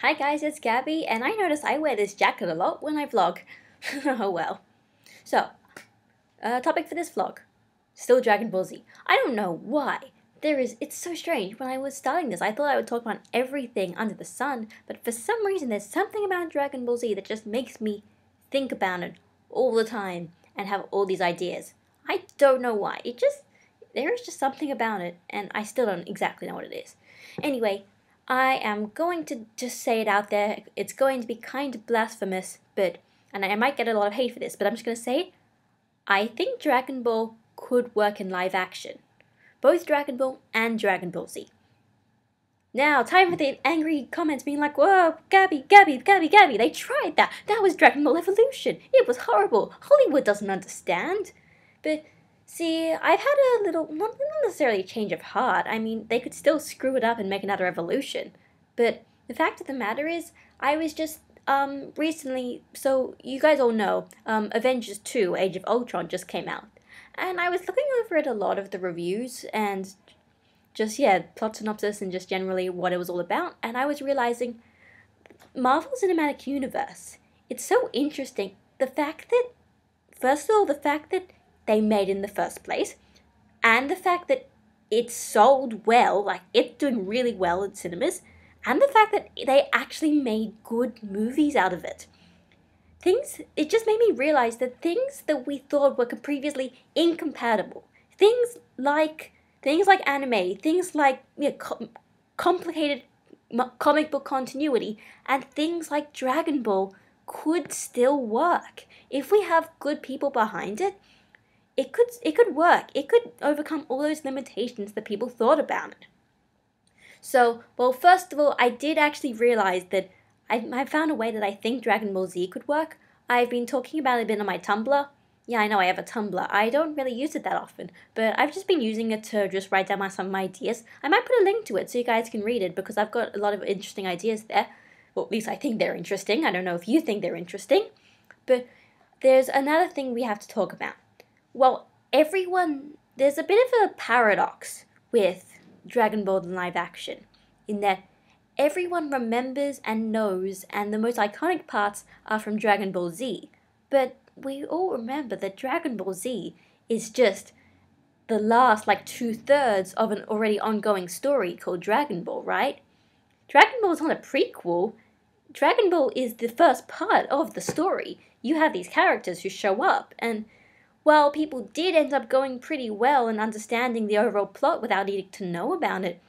Hi guys, it's Gabby, and I notice I wear this jacket a lot when I vlog. Oh well. So, topic for this vlog. Still Dragon Ball Z. I don't know why. It's so strange. When I was starting this, I thought I would talk about everything under the sun, but for some reason there's something about Dragon Ball Z that just makes me think about it all the time and have all these ideas. I don't know why. There is just something about it, and I still don't exactly know what it is. Anyway, I am going to just say it out there. It's going to be kind of blasphemous, and I might get a lot of hate for this, but I'm just going to say it. I think Dragon Ball could work in live action. Both Dragon Ball and Dragon Ball Z. Now, time for the angry comments being like, whoa, Gabby, they tried that. That was Dragon Ball Evolution. It was horrible. Hollywood doesn't understand. But, see, I've had a little, not necessarily a change of heart. I mean, they could still screw it up and make another Evolution. But the fact of the matter is, I was just, recently, so you guys all know, Avengers 2, Age of Ultron just came out. And I was looking over at a lot of the reviews and just, plot synopsis and just generally what it was all about. And I was realizing Marvel Cinematic Universe, it's so interesting. The fact that, first of all, the fact that they made it in the first place, and the fact that it sold well, like it's doing really well in cinemas, and the fact that they actually made good movies out of it. It just made me realize that things that we thought were previously incompatible, things like anime, things like complicated comic book continuity, and things like Dragon Ball could still work. If we have good people behind it, it could work. It could overcome all those limitations that people thought about it. So, well, first of all, I did actually realize that I found a way that I think Dragon Ball Z could work. I've been talking about it a bit on my Tumblr. Yeah, I know I have a Tumblr. I don't really use it that often, but I've just been using it to just write down some of my ideas. I might put a link to it so you guys can read it because I've got a lot of interesting ideas there. Well, at least I think they're interesting. I don't know if you think they're interesting. But there's another thing we have to talk about. Well, there's a bit of a paradox with Dragon Ball in live action, in that everyone remembers and knows, and the most iconic parts are from Dragon Ball Z, but we all remember that Dragon Ball Z is just the last, 2/3 of an already ongoing story called Dragon Ball, right? Dragon Ball is not a prequel. Dragon Ball is the first part of the story. You have these characters who show up, and while people did end up going pretty well and understanding the overall plot without needing to know about it,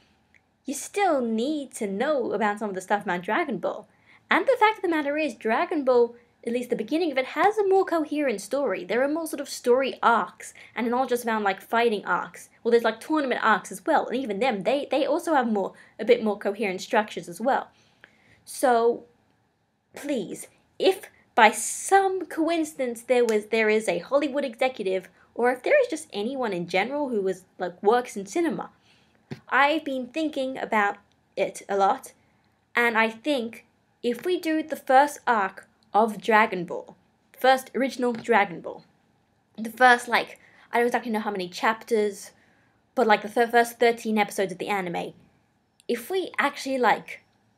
you still need to know about some of the stuff about Dragon Ball. And the fact of the matter is, Dragon Ball, at least the beginning of it, has a more coherent story. There are more sort of story arcs, and not just about fighting arcs. Well, there's tournament arcs as well, and even them, they also have a bit more coherent structures as well. So, please, if by some coincidence there is a Hollywood executive, or if there is just anyone in general who works in cinema, I've been thinking about it a lot, and I think if we do the first arc of Dragon Ball, first original Dragon Ball, the first I don't exactly know how many chapters, but the first 13 episodes of the anime, if we actually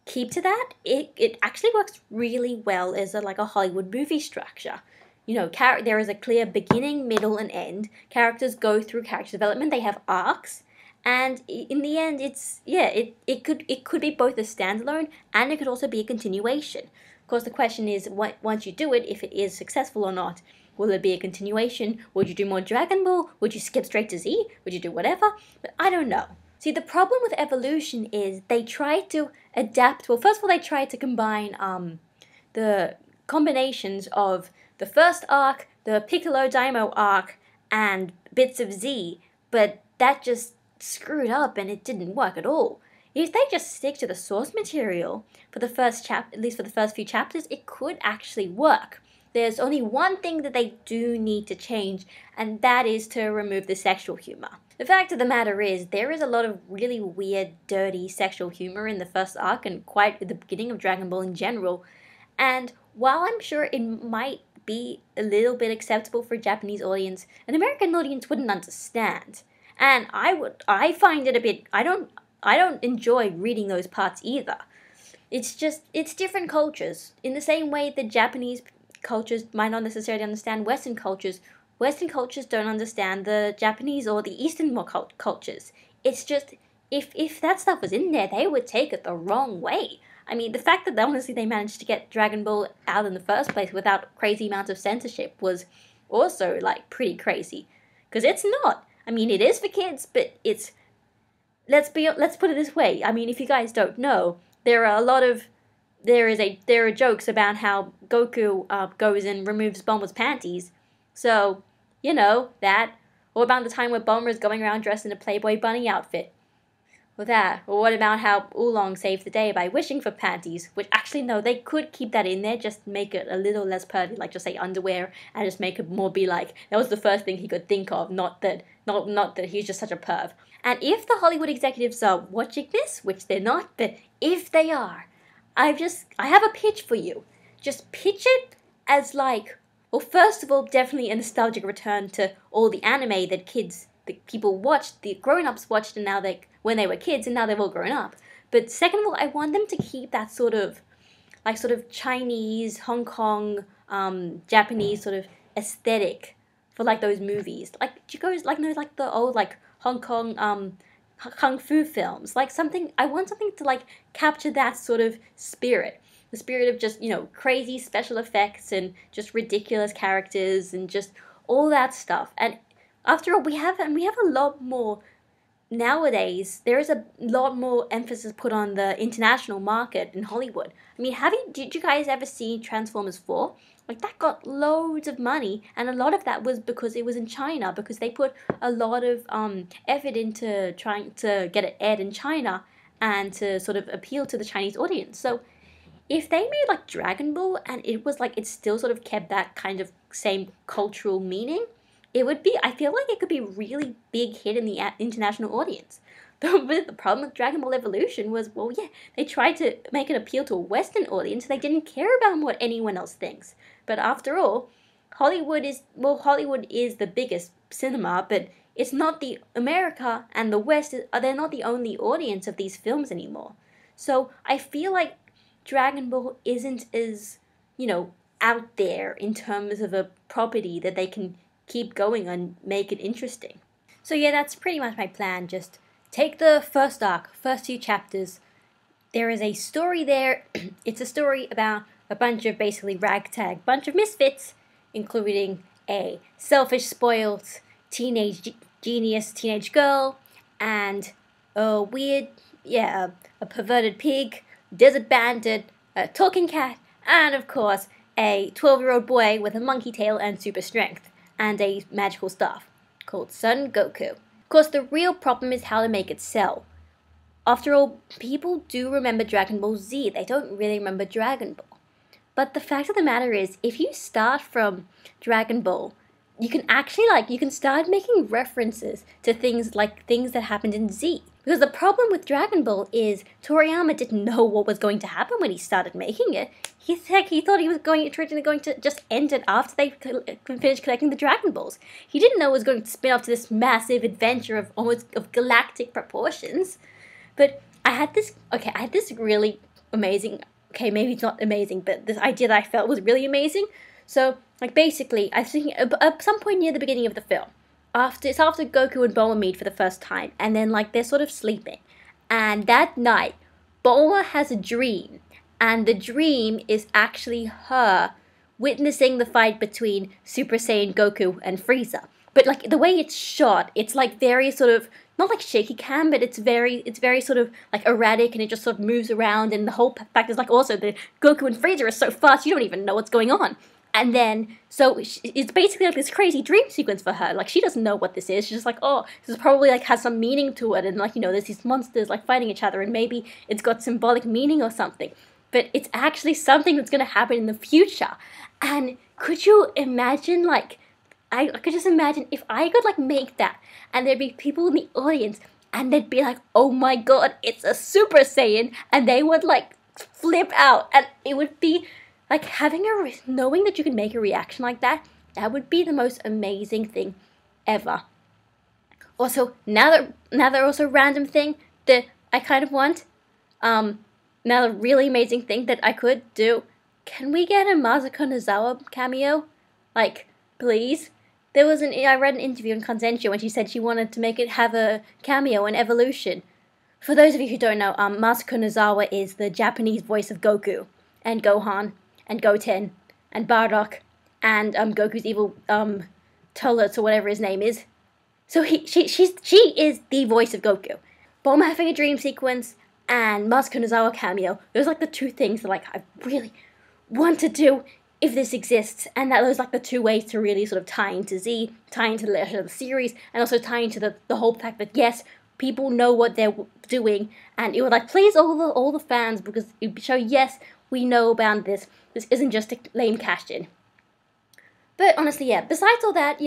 keep to that, it actually works really well as a Hollywood movie structure. You know, there is a clear beginning, middle, and end. Characters go through character development. They have arcs, and in the end, it could be both a standalone and it could also be a continuation. Of course, the question is, once you do it, if it is successful or not. Will it be a continuation? Would you do more Dragon Ball? Would you skip straight to Z? Would you do whatever? But I don't know. See, the problem with Evolution is they tried to adapt. Well, first of all, they tried to combine the combinations of the first arc, the Piccolo Daimyo arc, and bits of Z, but that just screwed up and it didn't work at all. If they just stick to the source material for the first at least for the first few chapters, it could actually work. There's only one thing that they do need to change, and that is to remove the sexual humor. The fact of the matter is, there is a lot of really weird, dirty sexual humor in the first arc and quite at the beginning of Dragon Ball in general. And while I'm sure it might be a little bit acceptable for a Japanese audience, an American audience wouldn't understand. And I find it a bit, I don't enjoy reading those parts either. it's different cultures. In the same way that Japanese cultures might not necessarily understand Western cultures don't understand the Japanese or the Eastern cultures. It's just, if that stuff was in there, they would take it the wrong way. I mean, the fact that honestly they managed to get Dragon Ball out in the first place without crazy amounts of censorship was also, like, pretty crazy. Because it's not. I mean, it is for kids, but it's, let's put it this way. I mean, if you guys don't know, there are jokes about how Goku goes and removes Bulma's panties. So, that. Or about the time where Bulma is going around dressed in a Playboy bunny outfit. Or that. Or what about how Oolong saved the day by wishing for panties? Which, actually, no, they could keep that in there, just make it a little less pervy, like just say underwear, and just make it more be like, that was the first thing he could think of, not that he's just such a perv. And if the Hollywood executives are watching this, which they're not, but if they are, I have a pitch for you. Just pitch it as like, well, first of all, definitely a nostalgic return to all the anime that people watched, the grown-ups watched, and now when they were kids, and now they've all grown up. But second of all, I want them to keep that sort of Chinese, Hong Kong, Japanese sort of aesthetic for like those movies. Like, do you guys like the old like Hong Kong kung fu films? Like I want something to like capture that sort of spirit. The spirit of just, crazy special effects and just ridiculous characters and just all that stuff. And after all, we have a lot more nowadays. There is a lot more emphasis put on the international market in Hollywood. I mean, did you guys ever see Transformers 4? Like, that got loads of money, and a lot of that was because it was in China, because they put a lot of effort into trying to get it aired in China and to sort of appeal to the Chinese audience. So if they made like Dragon Ball and it still sort of kept that kind of same cultural meaning, I feel like it could be a really big hit in the international audience. The problem with Dragon Ball Evolution was, well, yeah, they tried to make it appeal to a Western audience. They didn't care about what anyone else thinks. But after all, Hollywood is the biggest cinema, but it's not America and the West, they're not the only audience of these films anymore. So I feel like Dragon Ball isn't as, out there in terms of a property that they can keep going and make it interesting. So yeah, that's pretty much my plan. Just take the first arc, first 2 chapters. There is a story there. It's a story about a bunch of basically ragtag bunch of misfits, including a selfish, spoiled genius teenage girl, and a weird, a perverted pig, desert bandit, a talking cat, and of course, a 12-year-old boy with a monkey tail and super strength, and a magical staff called Son Goku. Of course, the real problem is how to make it sell. After all, people do remember Dragon Ball Z, they don't really remember Dragon Ball. But the fact of the matter is, if you start from Dragon Ball, you can start making references to things that happened in Z. Because the problem with Dragon Ball is Toriyama didn't know what was going to happen when he started making it. He thought he was originally going to just end it after they finished collecting the Dragon Balls. He didn't know it was going to spin off to this massive adventure of galactic proportions. But I had this really amazing, maybe it's not amazing, but this idea that I felt was really amazing. So, basically, I was thinking at some point near the beginning of the film, it's after Goku and Bulma meet for the first time, and then, they're sort of sleeping. And that night, Bulma has a dream, and the dream is actually her witnessing the fight between Super Saiyan Goku and Frieza. But, the way it's shot, it's, very sort of, not like shaky cam, but it's very sort of, erratic, and it just sort of moves around, and the whole fact is, also, the Goku and Frieza are so fast, you don't even know what's going on. And then, so it's basically this crazy dream sequence for her. She doesn't know what this is. She's just oh, this is probably has some meaning to it. And there's these monsters fighting each other, and maybe it's got symbolic meaning or something. But it's actually something that's going to happen in the future. And could you imagine, I could just imagine if I could make that, and there'd be people in the audience, and they'd be oh my god, it's a Super Saiyan, and they would flip out, and it would be knowing that you can make a reaction like that, that would be the most amazing thing ever. Also, now that also random thing that I kind of want, now the really amazing thing that I could do, can we get a Masako Nozawa cameo? Like, please? I read an interview in Consensio when she said she wanted to make it have a cameo in Evolution. For those of you who don't know, Masako Nozawa is the Japanese voice of Goku, and Gohan, and Goten, and Bardock, and Goku's evil Turlet or whatever his name is. So she is the voice of Goku. Bulma having a dream sequence and Masako Nozawa cameo. Those are like the two things that I really want to do if this exists, and that those like the two ways to really sort of tie into Z, tie into the rest of the series, and also tie into the whole fact that yes, people know what they're doing, and it would like please all the fans, because it would show yes, we know about this. This isn't just a lame cash in. But honestly, yeah. Besides all that,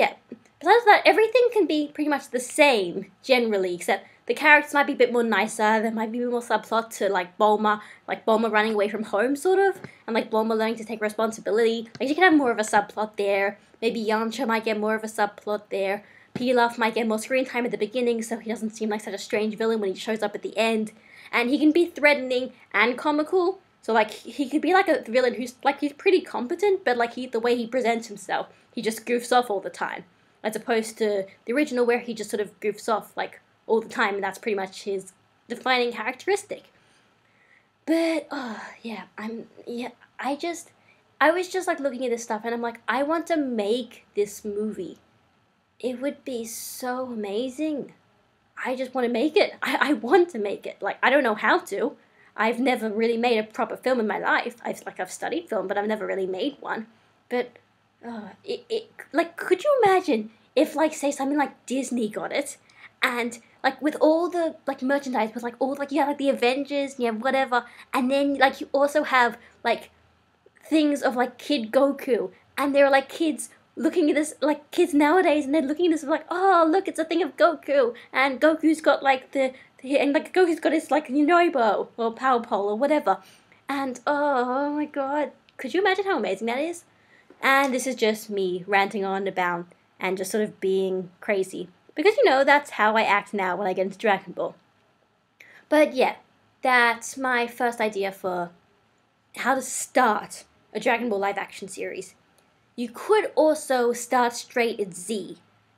everything can be pretty much the same generally, except the characters might be a bit more nicer. There might be more subplot to like Bulma running away from home, sort of, and like Bulma learning to take responsibility. Like you can have more of a subplot there. Maybe Yamcha might get more of a subplot there. Pilaf might get more screen time at the beginning, so he doesn't seem like such a strange villain when he shows up at the end. And he can be threatening and comical. So like he could be like a villain who's like he's pretty competent, but like the way he presents himself, he just goofs off all the time, as opposed to the original where he just sort of goofs off like all the time, and that's pretty much his defining characteristic. But I was just like looking at this stuff, and I'm like, I want to make this movie. It would be so amazing. I just want to make it. I want to make it. Like I don't know how to. I've never really made a proper film in my life. I've studied film, but I've never really made one. But could you imagine if like say something like Disney got it, and like with all the like merchandise, with like all like you have like the Avengers, you have whatever, and then like you also have like things of like Kid Goku, and there are like kids looking at this, like kids nowadays, and they're looking at this like, oh look, it's a thing of Goku, and Goku's got like and like Goku's got his like Noibo or Power Pole or whatever, and oh my god, could you imagine how amazing that is? And this is just me ranting on about and just sort of being crazy, because that's how I act now when I get into Dragon Ball. But yeah, that's my first idea for how to start a Dragon Ball live action series. You could also start straight at Z.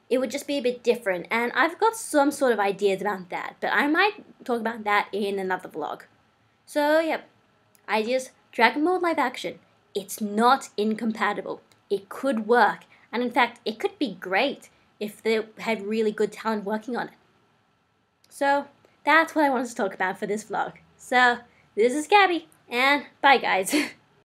It would just be a bit different, and I've got some sort of ideas about that, but I might talk about that in another vlog. So, yep, ideas, Dragon Ball live action. It's not incompatible. It could work, and in fact, it could be great if they had really good talent working on it. So, that's what I wanted to talk about for this vlog. So, this is Gabby, and bye guys.